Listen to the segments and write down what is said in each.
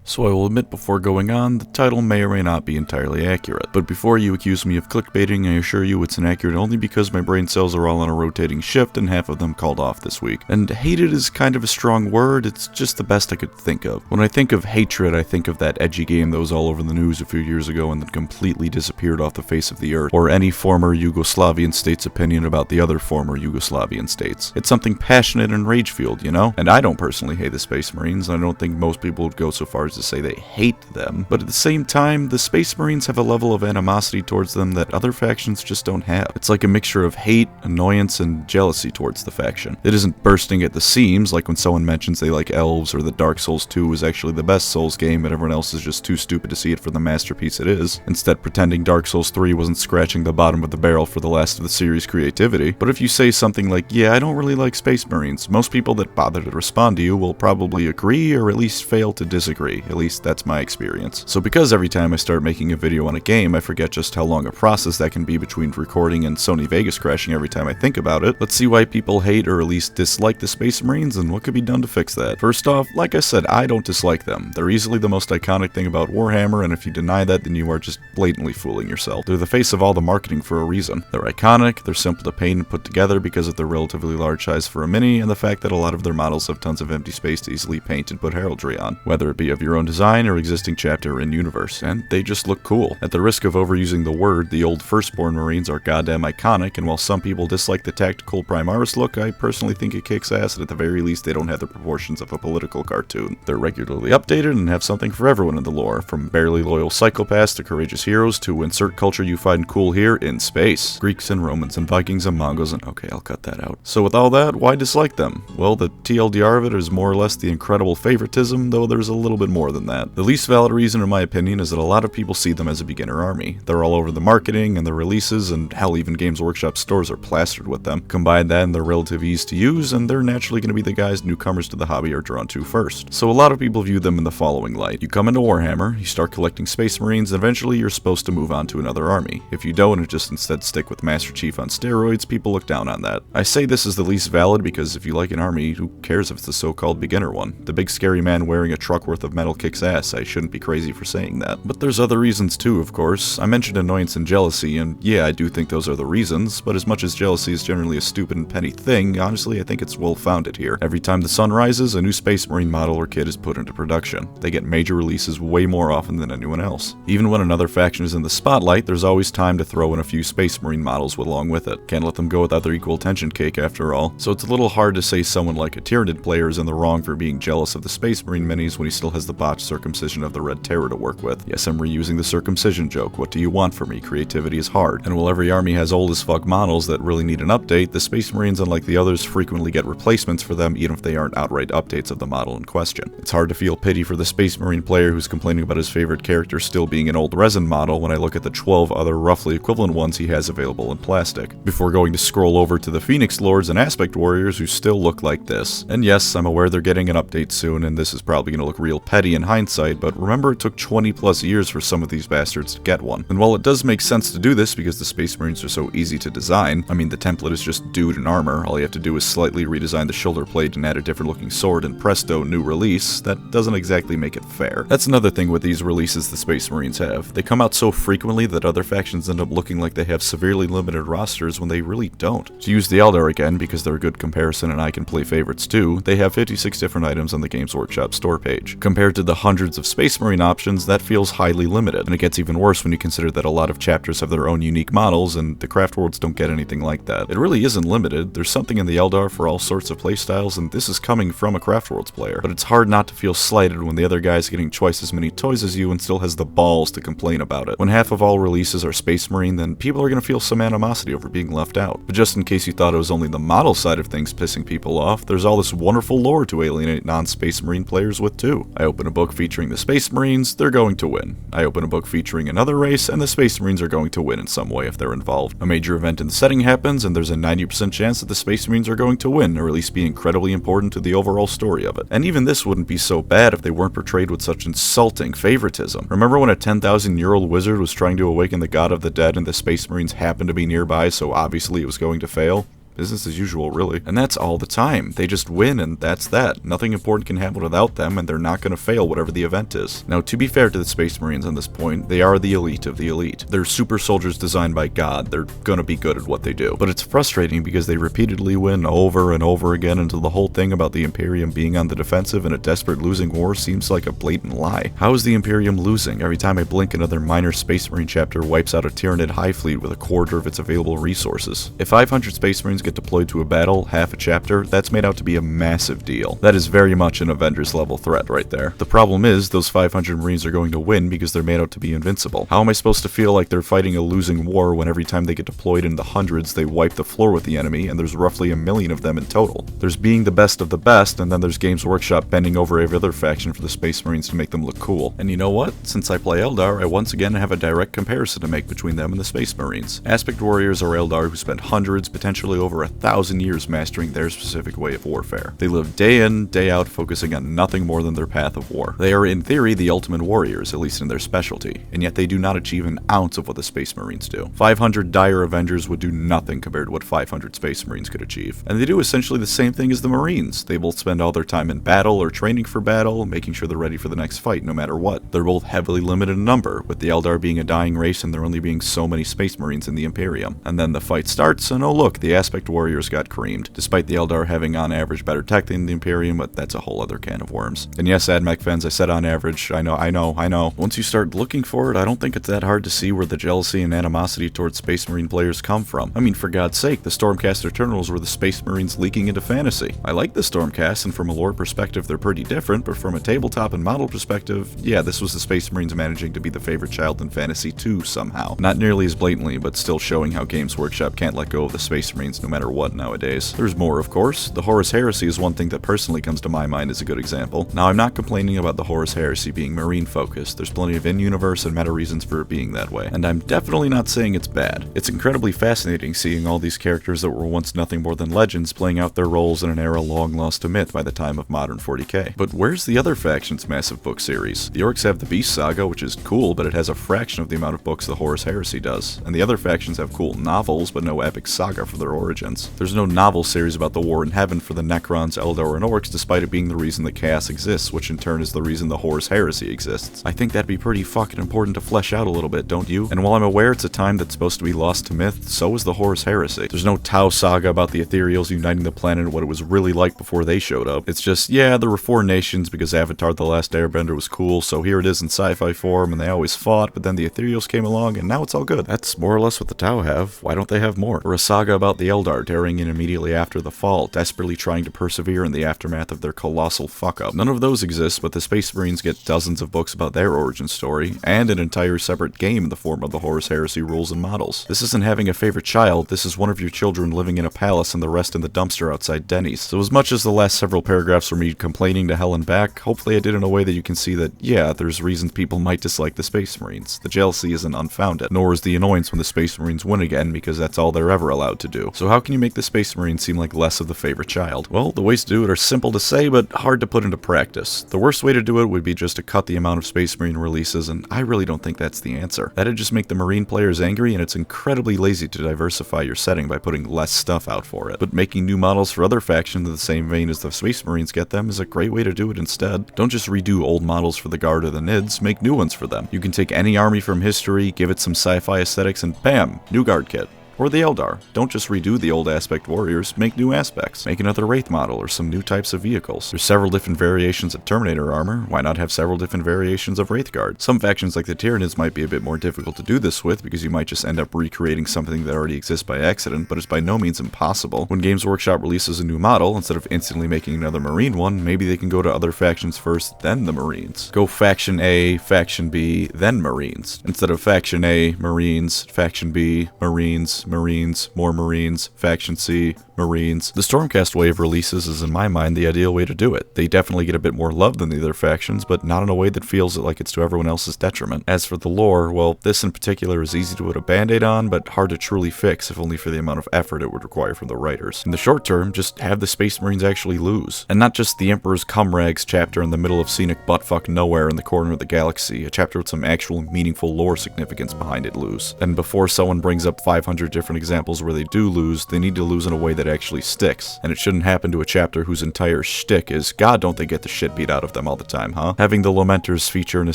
So I will admit before going on, the title may or may not be entirely accurate. But before you accuse me of clickbaiting, I assure you it's inaccurate only because my brain cells are all on a rotating shift and half of them called off this week. And hated is kind of a strong word, it's just the best I could think of. When I think of hatred, I think of that edgy game that was all over the news a few years ago and then completely disappeared off the face of the earth, or any former Yugoslavian state's opinion about the other former Yugoslavian states. It's something passionate and rage-fueled, you know? And I don't personally hate the Spehss Mehrines, and I don't think most people would go so far as to say they hate them, but at the same time, the Spehss Mehrines have a level of animosity towards them that other factions just don't have. It's like a mixture of hate, annoyance, and jealousy towards the faction. It isn't bursting at the seams, like when someone mentions they like elves or that Dark Souls 2 is actually the best Souls game and everyone else is just too stupid to see it for the masterpiece it is, instead pretending Dark Souls 3 wasn't scratching the bottom of the barrel for the last of the series' creativity. But if you say something like, yeah, I don't really like Spehss Mehrines, most people that bother to respond to you will probably agree or at least fail to disagree. At least that's my experience. So because every time I start making a video on a game, I forget just how long a process that can be between recording and Sony Vegas crashing every time I think about it, let's see why people hate or at least dislike the Spehss Mehrines and what could be done to fix that. First off, like I said, I don't dislike them. They're easily the most iconic thing about Warhammer, and if you deny that, then you are just blatantly fooling yourself. They're the face of all the marketing for a reason. They're iconic, they're simple to paint and put together because of their relatively large size for a mini, and the fact that a lot of their models have tons of empty space to easily paint and put heraldry on, whether it be of your own design or existing chapter in universe, and they just look cool. At the risk of overusing the word, the old Firstborn Marines are goddamn iconic, and while some people dislike the tactical Primaris look, I personally think it kicks ass, and at the very least they don't have the proportions of a political cartoon. They're regularly updated and have something for everyone in the lore, from barely loyal psychopaths to courageous heroes to insert culture you find cool here in space. Greeks and Romans and Vikings and Mongols and okay, I'll cut that out. So with all that, why dislike them? Well, the TLDR of it is more or less the incredible favoritism, though there's a little bit more than that. The least valid reason, in my opinion, is that a lot of people see them as a beginner army. They're all over the marketing and the releases, and hell, even Games Workshop stores are plastered with them. Combine that and their relative ease to use, and they're naturally going to be the guys newcomers to the hobby are drawn to first. So a lot of people view them in the following light. You come into Warhammer, you start collecting Spehss Mehrines, and eventually you're supposed to move on to another army. If you don't and just instead stick with Master Chief on steroids, people look down on that. I say this is the least valid because if you like an army, who cares if it's the so-called beginner one? The big scary man wearing a truck worth of metal kicks ass. I shouldn't be crazy for saying that. But there's other reasons too, of course. I mentioned annoyance and jealousy, and yeah, I do think those are the reasons, but as much as jealousy is generally a stupid and petty thing, honestly, I think it's well-founded here. Every time the sun rises, a new Spehss Marine model or kit is put into production. They get major releases way more often than anyone else. Even when another faction is in the spotlight, there's always time to throw in a few Spehss Marine models along with it. Can't let them go without their equal attention cake after all, so it's a little hard to say someone like a Tyranid player is in the wrong for being jealous of the Spehss Marine minis when he still has the botched circumcision of the Red Terror to work with. Yes, I'm reusing the circumcision joke. What do you want from me? Creativity is hard. And while every army has old as fuck models that really need an update, the Spehss Marines, unlike the others, frequently get replacements for them even if they aren't outright updates of the model in question. It's hard to feel pity for the Spehss Marine player who's complaining about his favorite character still being an old resin model when I look at the 12 other roughly equivalent ones he has available in plastic, before going to scroll over to the Phoenix Lords and Aspect Warriors who still look like this. And yes, I'm aware they're getting an update soon, and this is probably going to look real petty in hindsight, but remember it took 20 plus years for some of these bastards to get one. And while it does make sense to do this because the Spehss Marines are so easy to design, I mean the template is just dude in armor, all you have to do is slightly redesign the shoulder plate and add a different looking sword and presto, new release, that doesn't exactly make it fair. That's another thing with these releases the Spehss Marines have. They come out so frequently that other factions end up looking like they have severely limited rosters when they really don't. To use the Eldar again, because they're a good comparison and I can play favorites too, they have 56 different items on the Games Workshop store page. Compared to the hundreds of Spehss Marine options, that feels highly limited, and it gets even worse when you consider that a lot of chapters have their own unique models, and the craft worlds don't get anything like that. It really isn't limited. There's something in the Eldar for all sorts of playstyles, and this is coming from a craft worlds player. But it's hard not to feel slighted when the other guy's getting twice as many toys as you and still has the balls to complain about it. When half of all releases are Spehss Marine, then people are going to feel some animosity over being left out. But just in case you thought it was only the model side of things pissing people off, there's all this wonderful lore to alienate non-Spehss Marine players with too. I open a book featuring the Spehss Marines, they're going to win. I open a book featuring another race, and the Spehss Marines are going to win in some way if they're involved. A major event in the setting happens, and there's a 90% chance that the Spehss Marines are going to win, or at least be incredibly important to the overall story of it. And even this wouldn't be so bad if they weren't portrayed with such insulting favoritism. Remember when a 10,000-year-old wizard was trying to awaken the god of the dead and the Spehss Marines happened to be nearby, so obviously it was going to fail? business as usual, really. And that's all the time. They just win, and that's that. Nothing important can happen without them, and they're not going to fail whatever the event is. Now, to be fair to the Space Marines on this point, they are the elite of the elite. They're super soldiers designed by God. They're going to be good at what they do. But it's frustrating because they repeatedly win over and over again until the whole thing about the Imperium being on the defensive in a desperate losing war seems like a blatant lie. How is the Imperium losing? Every time I blink, another minor Space Marine chapter wipes out a Tyranid high fleet with a quarter of its available resources. If 500 Space Marines get deployed to a battle, half a chapter, that's made out to be a massive deal. That is very much an Avengers level threat right there. The problem is, those 500 Marines are going to win because they're made out to be invincible. How am I supposed to feel like they're fighting a losing war when every time they get deployed in the hundreds, they wipe the floor with the enemy, and there's roughly 1 million of them in total? There's being the best of the best, and then there's Games Workshop bending over every other faction for the Space Marines to make them look cool. And you know what? Since I play Eldar, I once again have a direct comparison to make between them and the Space Marines. Aspect Warriors are Eldar who spent hundreds, potentially over 1,000 years mastering their specific way of warfare. They live day in, day out, focusing on nothing more than their path of war. They are in theory the ultimate warriors, at least in their specialty, and yet they do not achieve an ounce of what the Space Marines do. 500 dire Avengers would do nothing compared to what 500 Space Marines could achieve. And they do essentially the same thing as the Marines. They both spend all their time in battle or training for battle, making sure they're ready for the next fight no matter what. They're both heavily limited in number, with the Eldar being a dying race and there only being so many Space Marines in the Imperium. And then the fight starts, and oh look, the Aspect Warriors got creamed, despite the Eldar having on average better tech than the Imperium, but that's a whole other can of worms. And yes, AdMech fans, I said on average, I know. Once you start looking for it, I don't think it's that hard to see where the jealousy and animosity towards Space Marine players come from. I mean, for God's sake, the Stormcast Eternals were the Space Marines leaking into fantasy. I like the Stormcast, and from a lore perspective, they're pretty different, but from a tabletop and model perspective, yeah, this was the Space Marines managing to be the favorite child in fantasy too, somehow. Not nearly as blatantly, but still showing how Games Workshop can't let go of the Space Marines no matter what nowadays. There's more, of course. The Horus Heresy is one thing that personally comes to my mind as a good example. Now, I'm not complaining about the Horus Heresy being Marine-focused. There's plenty of in-universe and meta reasons for it being that way, and I'm definitely not saying it's bad. It's incredibly fascinating seeing all these characters that were once nothing more than legends playing out their roles in an era long lost to myth by the time of modern 40k. But where's the other faction's massive book series? The Orcs have the Beast Saga, which is cool, but it has a fraction of the amount of books the Horus Heresy does, and the other factions have cool novels, but no epic saga for their origins. There's no novel series about the war in heaven for the Necrons, Eldar, and Orcs, despite it being the reason that Chaos exists, which in turn is the reason the Horus Heresy exists. I think that'd be pretty fucking important to flesh out a little bit, don't you? And while I'm aware it's a time that's supposed to be lost to myth, so is the Horus Heresy. There's no Tau saga about the Ethereals uniting the planet and what it was really like before they showed up. It's just, yeah, there were 4 nations because Avatar The Last Airbender was cool, so here it is in sci-fi form, and they always fought, but then the Ethereals came along, and now it's all good. That's more or less what the Tau have. Why don't they have more? Or a saga about the Eldar daring in immediately after the fall, desperately trying to persevere in the aftermath of their colossal fuck-up. None of those exist, but the Space Marines get dozens of books about their origin story, and an entire separate game in the form of the Horus Heresy rules and models. This isn't having a favorite child, this is one of your children living in a palace and the rest in the dumpster outside Denny's. So as much as the last several paragraphs were me complaining to hell and back, hopefully I did in a way that you can see that, yeah, there's reasons people might dislike the Space Marines. The jealousy isn't unfounded, nor is the annoyance when the Space Marines win again, because that's all they're ever allowed to do. So how can you make the Space Marines seem like less of the favorite child? Well, the ways to do it are simple to say, but hard to put into practice. The worst way to do it would be just to cut the amount of Space Marine releases, and I really don't think that's the answer. That'd just make the Marine players angry, and it's incredibly lazy to diversify your setting by putting less stuff out for it. But making new models for other factions in the same vein as the Space Marines get them is a great way to do it instead. Don't just redo old models for the Guard or the Nids, make new ones for them. You can take any army from history, give it some sci-fi aesthetics, and bam, new Guard kit. Or the Eldar. Don't just redo the old Aspect Warriors, make new aspects. Make another Wraith model or some new types of vehicles. There's several different variations of Terminator armor, why not have several different variations of Wraith Guard? Some factions like the Tyranids might be a bit more difficult to do this with because you might just end up recreating something that already exists by accident, but it's by no means impossible. When Games Workshop releases a new model, instead of instantly making another Marine one, maybe they can go to other factions first, then the Marines. Go Faction A, Faction B, then Marines. Instead of Faction A, Marines, Faction B, Marines, more Marines, Faction C, Marines. The Stormcast wave releases is in my mind the ideal way to do it. They definitely get a bit more love than the other factions, but not in a way that feels like it's to everyone else's detriment. As for the lore, well, this in particular is easy to put a band-aid on, but hard to truly fix if only for the amount of effort it would require from the writers. In the short term, just have the Space Marines actually lose. And not just the Emperor's Cumrags chapter in the middle of scenic buttfuck nowhere in the corner of the galaxy, a chapter with some actual meaningful lore significance behind it lose. And before someone brings up 500 different examples where they do lose, they need to lose in a way that actually sticks. And it shouldn't happen to a chapter whose entire shtick is, God, don't they get the shit beat out of them all the time, huh? Having the Lamenters feature in a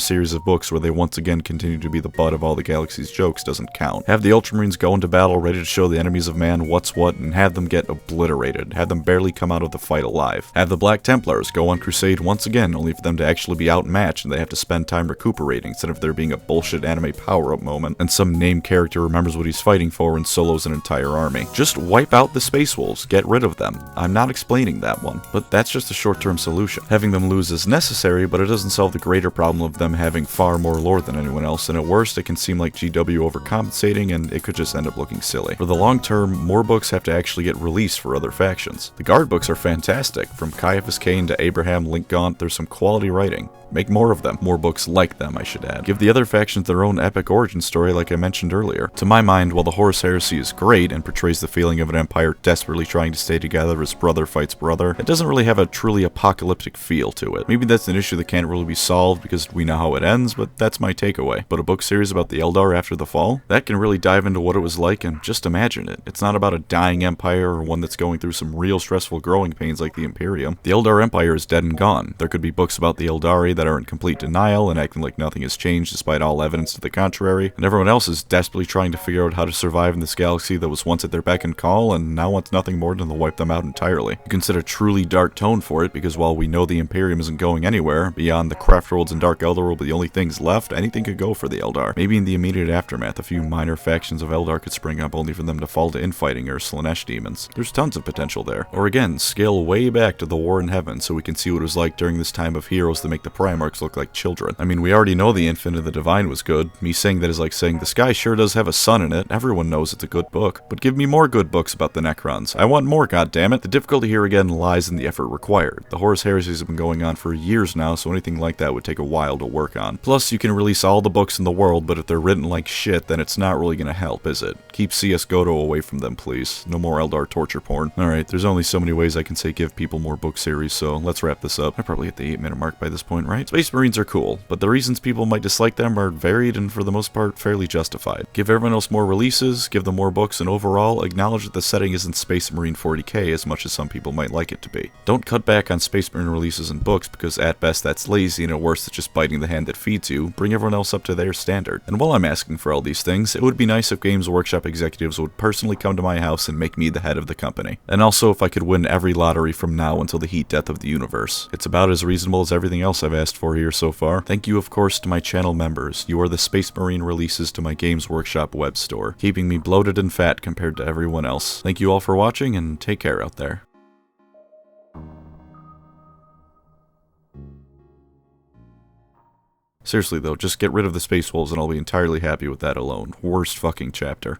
series of books where they once again continue to be the butt of all the galaxy's jokes doesn't count. Have the Ultramarines go into battle ready to show the enemies of man what's what, and have them get obliterated. Have them barely come out of the fight alive. Have the Black Templars go on crusade once again, only for them to actually be outmatched and they have to spend time recuperating instead of there being a bullshit anime power-up moment and some named character remembers what he's fighting for and solos an entire army. Just wipe out the Space Wolves, get rid of them. I'm not explaining that one, but that's just a short-term solution. Having them lose is necessary, but it doesn't solve the greater problem of them having far more lore than anyone else, and at worst it can seem like GW overcompensating and it could just end up looking silly. For the long term, more books have to actually get released for other factions. The Guard books are fantastic. From Caiaphas Cain to Abraham Linkgaunt, there's some quality writing. Make more of them. More books like them, I should add. Give the other factions their own epic origin story like I mentioned earlier. To my mind, while the Horus Heresy is great and portrays the feeling of an empire desperately trying to stay together as brother fights brother, it doesn't really have a truly apocalyptic feel to it. Maybe that's an issue that can't really be solved because we know how it ends, but that's my takeaway. But a book series about the Eldar after the fall? That can really dive into what it was like and just imagine it. It's not about a dying empire or one that's going through some real stressful growing pains like the Imperium. The Eldar Empire is dead and gone. There could be books about the Eldari that are in complete denial and acting like nothing has changed despite all evidence to the contrary, and everyone else is desperately trying to figure out how to survive in this galaxy that was once at their beck and call and now wants nothing more than to wipe them out entirely. You can set a truly dark tone for it because while we know the Imperium isn't going anywhere, beyond the Craftworlds and Dark Eldar will be the only things left, anything could go for the Eldar. Maybe in the immediate aftermath, a few minor factions of Eldar could spring up only for them to fall to infighting or Slaanesh demons. There's tons of potential there. Or again, scale way back to the War in Heaven so we can see what it was like during this time of heroes that make the Primarchs look like children. I mean, we already know the Infinite and the Divine was good. Me saying that is like saying the sky sure does have a sun in it. Everyone knows it's a good book. But give me more good books about the Necrons. I want more, goddammit. The difficulty here again lies in the effort required. The Horus Heresies have been going on for years now, so anything like that would take a while to work on. Plus, you can release all the books in the world, but if they're written like shit, then it's not really gonna help, is it? Keep CS Goto away from them, please. No more Eldar torture porn. Alright, there's only so many ways I can say give people more book series, so let's wrap this up. I probably hit the 8-minute mark by this point, right? Space Marines are cool, but the reasons people might dislike them are varied and for the most part fairly justified. Give everyone else more releases, give them more books, and overall, acknowledge that the setting isn't Space Marine 40k as much as some people might like it to be. Don't cut back on Space Marine releases and books because at best that's lazy and at worst it's just biting the hand that feeds you. Bring everyone else up to their standard. And while I'm asking for all these things, it would be nice if Games Workshop executives would personally come to my house and make me the head of the company. And also if I could win every lottery from now until the heat death of the universe. It's about as reasonable as everything else I've asked for here so far. Thank you of course to my channel members. You are the Space Marine releases to my Games Workshop web store, keeping me bloated and fat compared to everyone else. Thank you all for watching and take care out there. Seriously though, just get rid of the Space Wolves and I'll be entirely happy with that alone. Worst fucking chapter.